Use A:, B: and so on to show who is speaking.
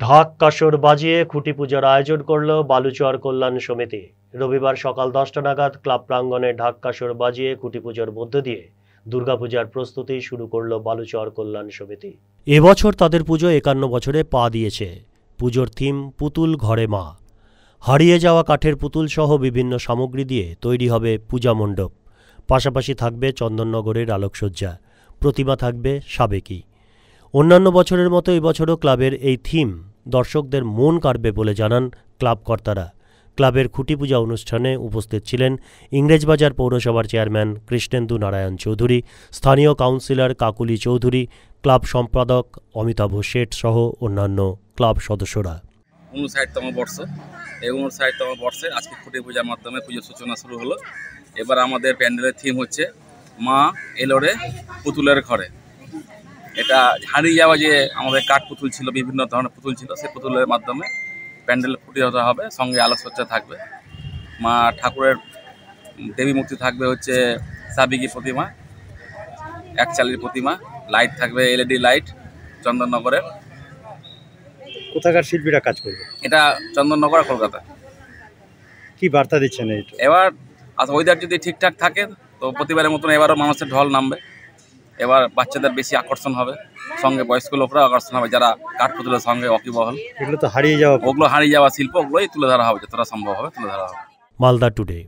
A: ঢাক কাসর বাজিয়ে খুঁটি পূজার আয়োজন করল বালুচর কল্যাণ সমিতি। রবিবার সকাল 10টা নাগাদ ক্লাব প্রাঙ্গণে ঢাক কাসর বাজিয়ে খুঁটি পূজার মধ্য দিয়ে দুর্গাপূজার প্রস্তুতি শুরু করল বালুচর কল্যাণ সমিতি। এবছর তাদের পুজো 51 বছরে পা দিয়েছে। পুজোর থিম পুতুল ঘরে মা। হারিয়ে যাওয়া কাঠের পুতুল সহ বিভিন্ন সামগ্রী দিয়ে তৈরি হবে পূজা মণ্ডপ। পাশাপাশি থাকবে চন্দননগরের আলোকসজ্জা, প্রতিমা থাকবে সাবেকি। অন্যান্য বছরের মতো এবছরও ক্লাবের এই থিম দর্শকদের মন কাড়বে বলে জানান ক্লাব কর্তারা। ক্লাবের খুঁটি পূজা অনুষ্ঠানে উপস্থিত ছিলেন ইংরেজবাজার পৌরসভার চেয়ারম্যান কৃষ্ণেন্দু নারায়ণ চৌধুরী, স্থানীয় কাউন্সিলর কাকুলি চৌধুরী, ক্লাব সম্পাদক অমিতাভ শেঠ সহ অন্যান্য ক্লাব সদস্যরা।
B: 59তম বর্ষ, এই 59তম বর্ষে আজকে খুঁটি পূজার মাধ্যমে পুজোর সূচনা শুরু হলো। এবার আমাদের প্যান্ডেলের থিম হচ্ছে মা এলোরে পুতুলের ঘরে। এটা হারিয়ে যাওয়া যে আমাদের কাঠ পুতুল ছিল, বিভিন্ন ধরনের পুতুল ছিল, সেই পুতুলের মাধ্যমে প্যান্ডেল ফুটিয়ে ওঠা হবে। সঙ্গে আলোকসজ্জা থাকবে। মা ঠাকুরের দেবী মূর্তি থাকবে হচ্ছে সাবিকি প্রতিমা, একচালির প্রতিমা, লাইট থাকবে এলইডি লাইট চন্দননগরের।
C: কোথাকার শিল্পীরা কাজ করবে?
B: এটা চন্দননগর, কলকাতা।
C: কি বার্তা দিচ্ছেন এইটা?
B: এবার ওয়েদার যদি ঠিকঠাক থাকে তো প্রতিবারের মতন এবারও মানুষের ঢল নামবে। এবার বাচ্চাদের বেশি আকর্ষণ হবে, সঙ্গে বয়স্ক লোকরাও আকর্ষণ হবে, যারা কাঠপুতুলের সঙ্গে ওয়াকিবহল।
C: এগুলো তো হারিয়ে যাওয়া,
B: ওগুলো হারিয়ে যাওয়া শিল্প, ওগুলোই তুলে ধরা হবে, যতটা সম্ভব হবে তুলে ধরা হবে।
A: মালদা টুডে।